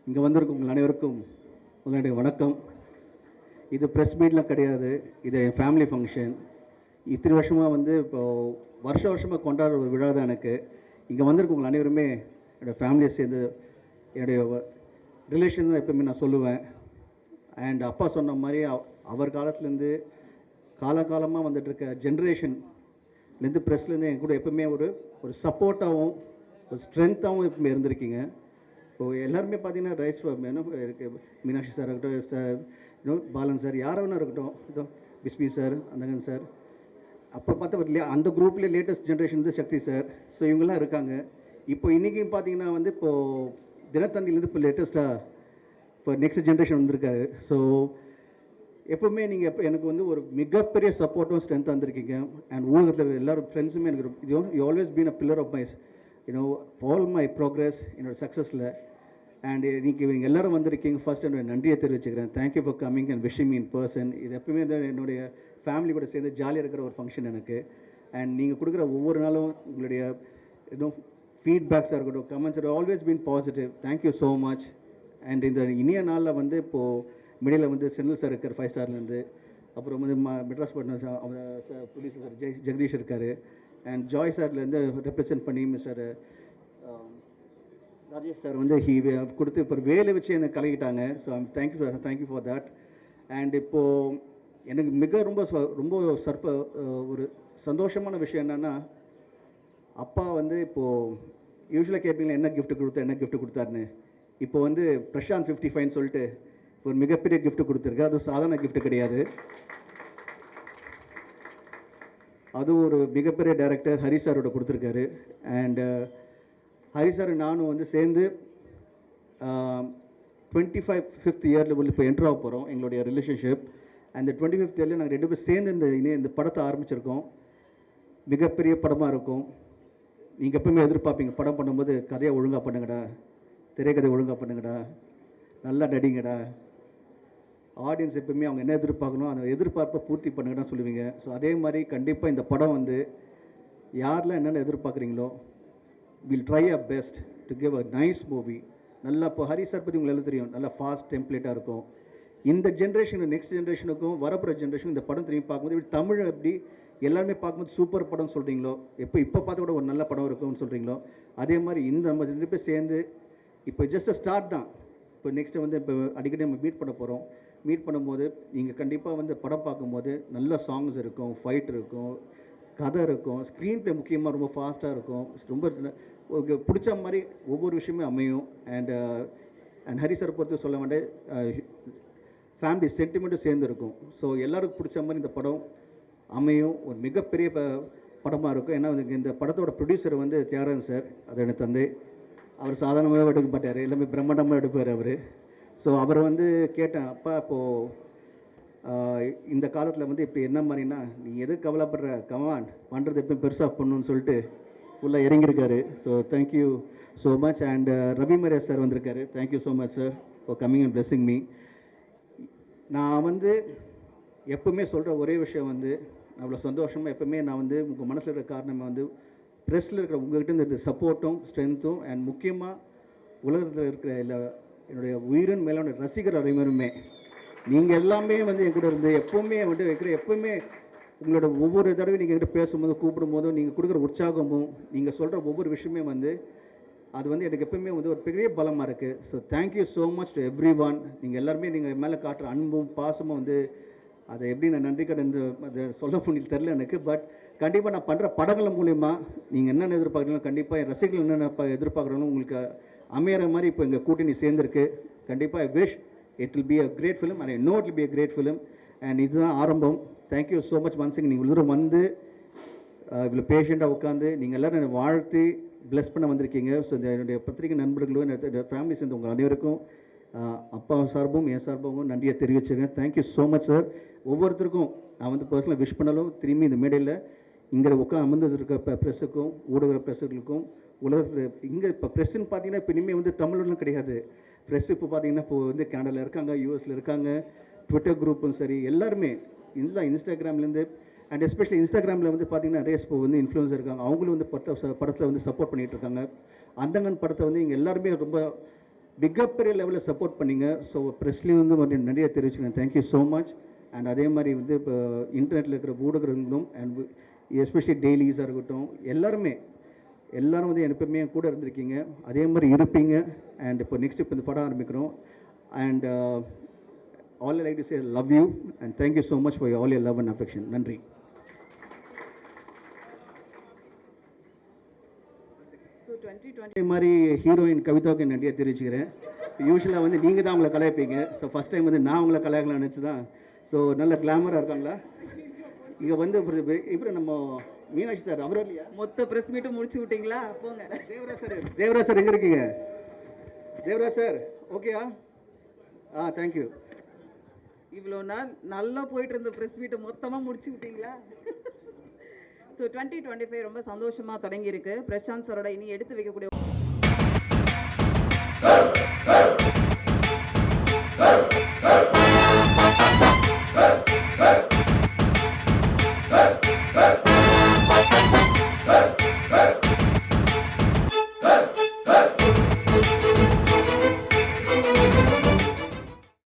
இங்கே வந்திருக்கும் உங்கள் அனைவருக்கும் உங்களுடைய வணக்கம். இது ப்ரெஸ் மீட்லாம் கிடையாது, இது என் ஃபேமிலி ஃபங்க்ஷன். இத்தனை வருஷமாக வந்து இப்போது வருஷமாக கொண்டாடுற ஒரு விழா தான் எனக்கு. இங்கே வந்திருக்கும் உங்கள் அனைவருமே என்னோடய ஃபேமிலியை சேர்ந்து என்னுடைய ரிலேஷன் தான் எப்போயுமே நான் சொல்லுவேன். அண்ட் அப்பா சொன்ன மாதிரி அவர் காலத்துலேருந்து காலகாலமாக வந்துட்டுருக்க ஜென்ரேஷன்லேருந்து ப்ரெஸ்லேருந்து என் கூட எப்போவுமே ஒரு சப்போர்ட்டாகவும் ஒரு ஸ்ட்ரென்த்தாகவும் எப்பவுமே இருந்திருக்கீங்க. இப்போது எல்லாருமே பார்த்தீங்கன்னா ரைட்ஸ் இருக்குது, மீனாட்சி சார் இருக்கட்டும், சார் பாலன் சார், யாராக வேணா இருக்கட்டும், இதோ பிஸ்பி சார், அந்தகன் சார், அப்போ பார்த்தா அந்த குரூப்லேயே லேட்டஸ்ட் ஜென்ரேஷன் வந்து சக்தி சார். ஸோ இவங்கெல்லாம் இருக்காங்க. இப்போ இன்றைக்கும் பார்த்தீங்கன்னா வந்து இப்போது தினத்தந்திலேருந்து இப்போ லேட்டஸ்ட்டாக இப்போ நெக்ஸ்ட் ஜென்ரேஷன் வந்திருக்காரு. ஸோ எப்போவுமே நீங்கள் இப்போ எனக்கு வந்து ஒரு மிகப்பெரிய சப்போர்ட்டும் ஸ்ட்ரென்த்தாக வந்திருக்கீங்க. அண்ட் ஊடகத்தில் இருக்கிற எல்லோரும் ஃப்ரெண்ட்ஸுமே எனக்கு you always been a pillar of my all my progress என்னோடய சக்ஸஸில். அண்ட் நீங்கள் எல்லோரும் வந்திருக்கீங்க. ஃபர்ஸ்ட் என்னோட நன்றியை தெரிவிச்சுக்கிறேன். Thank you for coming and wishing me in person. இது எப்பவுமே வந்து என்னுடைய ஃபேமிலி கூட சேர்ந்து ஜாலியாக இருக்கிற ஒரு ஃபங்க்ஷன் எனக்கு. அண்ட் நீங்கள் கொடுக்குற ஒவ்வொரு நாளும் உங்களுடைய ஃபீட்பேக்ஸாக இருக்கட்டும், comments always been positive. Thank you so much. And இந்த இனிய நாளில் வந்து இப்போது மிடில் வந்து செந்தில் சார் இருக்கார் 5 ஸ்டார்லேருந்து, அப்புறம் வந்து மெட்ராஸ் பட்டன் ப்ரொடியூசர் சார் ஜெகதீஷ் இருக்கார். அண்ட் ஜாய் சார்லேருந்து ரெப்ரசன்ட் பண்ணி மிஸ்டர் ராஜேஷ் சார் வந்து கொடுத்து இப்போ வேலை வச்சு எனக்கு கலக்கிட்டாங்க. So thank you for that. And இப்போது எனக்கு மிக ரொம்ப ஒரு சந்தோஷமான விஷயம் என்னென்னா, அப்பா வந்து இப்போது யூஸ்வலாக கேட்பீங்களா என்ன கிஃப்ட் கொடுத்தாருன்னு. இப்போ வந்து பிரசாந்த் 55 சொல்லிட்டு ஒரு மிகப்பெரிய கிஃப்ட் கொடுத்துருக்கு. அது சாதாரண கிஃப்ட் கிடையாது. அதுவும் ஒரு மிகப்பெரிய டைரக்டர் ஹரி சாரோட கொடுத்துருக்காரு. அண்டு ஹரி சார் நானும் வந்து சேர்ந்து 25th இயரில் வந்து இப்போ என்ட்ரு ஆக போகிறோம் எங்களுடைய ரிலேஷன்ஷிப். அந்த 25th இயரில் நாங்கள் 2 பேர் சேர்ந்து இந்த படத்தை ஆரம்பிச்சிருக்கோம். மிகப்பெரிய படமாக இருக்கும். நீங்கள் எப்பவுமே எதிர்பார்ப்பீங்க படம் பண்ணும்போது கதையை ஒழுங்காக பண்ணுங்கடா, திரைக்கதை ஒழுங்காக பண்ணுங்கடா, நல்லா நடிங்கடா. ஆடியன்ஸ் எப்பவுமே அவங்க என்ன எதிர்பார்க்கணும் அந்த எதிர்பார்ப்பை பூர்த்தி பண்ணுங்கடான்னு சொல்லுவீங்க. ஸோ அதே மாதிரி கண்டிப்பாக இந்த படம் வந்து யாரெல்லாம் என்னென்ன எதிர்பார்க்குறீங்களோ will try a best to give a nice movie. நல்லா இப்போ ஹரி சார் பற்றி உங்களுக்கு எல்லாம் தெரியும், நல்லா ஃபாஸ்ட் டெம்ப்ளேட்டாக இருக்கும். இந்த ஜென்ரேஷன் நெக்ஸ்ட் ஜென்ரேஷனுக்கும் வரப்போகிற ஜென்ரேஷன் இந்த படம் திரும்பி பார்க்கும்போது இப்படி தமிழ் எப்படி எல்லாருமே பார்க்கும்போது சூப்பர் படம் சொல்கிறீங்களோ, இப்போ பார்த்து கூட ஒரு நல்ல படம் இருக்கும்னு சொல்கிறீங்களோ, அதே மாதிரி இந்த நம்ம 2 பேர் சேர்ந்து இப்போ ஜஸ்ட் ஸ்டார்ட் தான். இப்போ நெக்ஸ்ட்டு வந்து இப்போ அடிக்கடி நம்ம மீட் பண்ணும்போது நீங்கள் கண்டிப்பாக வந்து படம் பார்க்கும்போது நல்ல சாங்ஸ் இருக்கும், ஃபைட் இருக்கும், கதை இருக்கும், ஸ்க்ரீன் ப்ளே முக்கியமாக ரொம்ப ஃபாஸ்ட்டாக இருக்கும், ரொம்ப பிடிச்ச மாதிரி ஒவ்வொரு விஷயமே அமையும். அண்ட் ஹரி சார் பொறுத்து சொல்ல வேண்டிய ஃபேமிலி சென்டிமெண்ட்டும் சேர்ந்து இருக்கும். ஸோ எல்லாருக்கும் பிடிச்ச மாதிரி இந்த படம் அமையும். ஒரு மிகப்பெரிய படமாக இருக்கும். ஏன்னா இந்த படத்தோட ப்ரொடியூசர் வந்து தியாகராஜன் சார், அது எனக்கு தந்தை. அவர் சாதாரணமாக எடுக்க மாட்டார், எல்லாமே பிரம்மாண்டமாக எடுப்பார் அவர். ஸோ அவரை வந்து கேட்டேன், அப்பா இப்போது இந்த காலத்தில் வந்து இப்போ என்ன மாதிரினா நீ எது கவலைப்படுற, கமான் பண்ணுறது எப்பயும் பெருசாக பண்ணணும்னு சொல்லிட்டு ஃபுல்லாக இறங்கியிருக்காரு. So thank you so much. And Ravi Mariya sir வந்திருக்காரு. Thank you so much sir for coming and blessing me. நான் வந்து எப்பவுமே சொல்கிற ஒரே விஷயம் வந்து அவ்வளோ சந்தோஷமாக எப்பவுமே நான் வந்து உங்கள் மனசில் இருக்கிற காரணமாக வந்து ப்ரெஸ்ஸில் இருக்கிற உங்கள்கிட்ட இந்த சப்போர்ட்டும் ஸ்ட்ரென்த்தும் அண்ட் முக்கியமாக உலகத்தில் இருக்கிற என்னுடைய உயிரின் மேலான ரசிகர் அனைவருமே நீங்கள் எல்லாமே வந்து என் கூட இருந்து எப்போவுமே வந்து எப்போவுமே உங்களோட ஒவ்வொரு தடவை நீங்கள் என்கிட்ட பேசும்போதும் கூப்பிடும்போதும் நீங்கள் கொடுக்குற உற்சாகமும் நீங்கள் சொல்கிற ஒவ்வொரு விஷயமே வந்து அது வந்து எனக்கு எப்பவுமே வந்து ஒரு பெரிய பலமாக இருக்குது. So thank you so much to every one. நீங்கள் எல்லாருமே நீங்கள் மேலே காட்டுற அன்பும் பாசமும் வந்து அதை எப்படி நான் நன்றி கடன் அதை சொல்ல முடியல தெரில எனக்கு. பட் கண்டிப்பாக நான் பண்ணுற படங்கள் மூலிமா நீங்கள் என்னென்ன எதிர்பார்க்குறீங்களோ கண்டிப்பாக என் ரசிகர்கள் என்னென்ன எதிர்பார்க்குறோன்னு உங்களுக்கு அமையிற மாதிரி இப்போ எங்கள் கூட்டணி சேர்ந்துருக்கு. கண்டிப்பாக I wish it will be a great film and I know it will be a great film. And இதுதான் ஆரம்பம். Thank you so much once. நீங்கள் இவ்வளோ தூரம் வந்து இவ்வளோ பேஷண்ட்டாக உட்காந்து நீங்கள் எல்லோரும் என்னை வாழ்த்தி பிளஸ் பண்ண வந்திருக்கீங்க. ஸோ என்னுடைய பத்திரிகை நண்பர்களும் என்னுடைய ஃபேமிலி சேர்ந்து உங்கள் அனைவருக்கும் அப்பா சார்பும் என் சார்பும் நன்றியை தெரிவிச்சிருக்கேன். Thank you so much sir. ஒவ்வொருத்தருக்கும் நான் வந்து பர்சனலாக விஷ் பண்ணாலும் திரும்பி இந்த மேடையில் இங்கே அமர்ந்து இருக்க ப்ரெஸ்ஸுக்கும் ஊடக ப்ரெஸ்ஸுகளுக்கும் உலகத்தில் இங்கே இப்போ ப்ரெஸ்ஸுன்னு பார்த்தீங்கன்னா இப்போ இனிமேல் வந்து தமிழ்லாம் கிடையாது. ப்ரெஸ் இப்போ பார்த்தீங்கன்னா இப்போ வந்து கனடாவில் இருக்காங்க, யூஎஸில் இருக்காங்க, ட்விட்டர் குரூப்பும் சரி எல்லாருமே இல்லை, இன்ஸ்டாகிராம்லேருந்து அண்ட் எஸ்பெஷலி இன்ஸ்டாகிராமில் வந்து பார்த்தீங்கன்னா நிறைய இப்போ வந்து இன்ஃப்ளூயன்சர் இருக்காங்க. அவங்களும் வந்து படத்தில் வந்து சப்போர்ட் பண்ணிகிட்டு இருக்காங்க. அந்தங்கன் படத்தை வந்து இங்கே எல்லாருமே ரொம்ப மிகப்பெரிய லெவலில் சப்போர்ட் பண்ணீங்க. ஸோ ப்ரெஸ்லேயும் வந்து நிறைய தெரிவிச்சுக்கிறேன். Thank you so much. அண்ட் அதே மாதிரி வந்து இப்போ இன்டர்நெட்டில் இருக்கிற ஊடகங்களும் அண்ட் எஸ்பெஷலி டெய்லிஸாக இருக்கட்டும், எல்லாரும் வந்து எப்பவுமே கூட இருந்திருக்கீங்க, அதே மாதிரி இருப்பீங்க. அண்ட் இப்போ நெக்ஸ்ட் இப்போ இந்த படம் ஆரம்பிக்கிறோம். And all I like to say love you and thank you so much for all your love and affection. நன்றி. இதே மாதிரி ஹீரோயின் கவிதாவுக்கு நன்றியை தெரிவிச்சுக்கிறேன். யூஸ்வலாக வந்து நீங்கள் தான் அவங்கள கலாய்ப்பீங்க. ஸோ ஃபஸ்ட் டைம் வந்து நான் அவங்கள கலாய்க்கலாம்னு நினச்சி தான். ஸோ நல்ல கிளாமராக இருக்காங்களா இங்கே வந்து. இப்போ நம்ம மீனாட்சி சார் அவர் இல்லையா? மொத்த ப்ரெஸ் மீட்டும் முடிச்சு விட்டீங்களா? போங்க. தேவராஜ் சார் எங்கே இருக்கீங்க? தேவராஜ் சார் ஓகேயா? தேங்க்யூ. இவ்வளோ நாள் நல்லா போயிட்டு இருந்த ப்ரெஸ் மீட்டை மொத்தமாக முடிச்சு விட்டீங்களா? ஸோ 2025 ரொம்ப சந்தோஷமாக தொடங்கியிருக்கு. பிரசாந்த் சாரோட இனி எடுத்து வைக்கக்கூடிய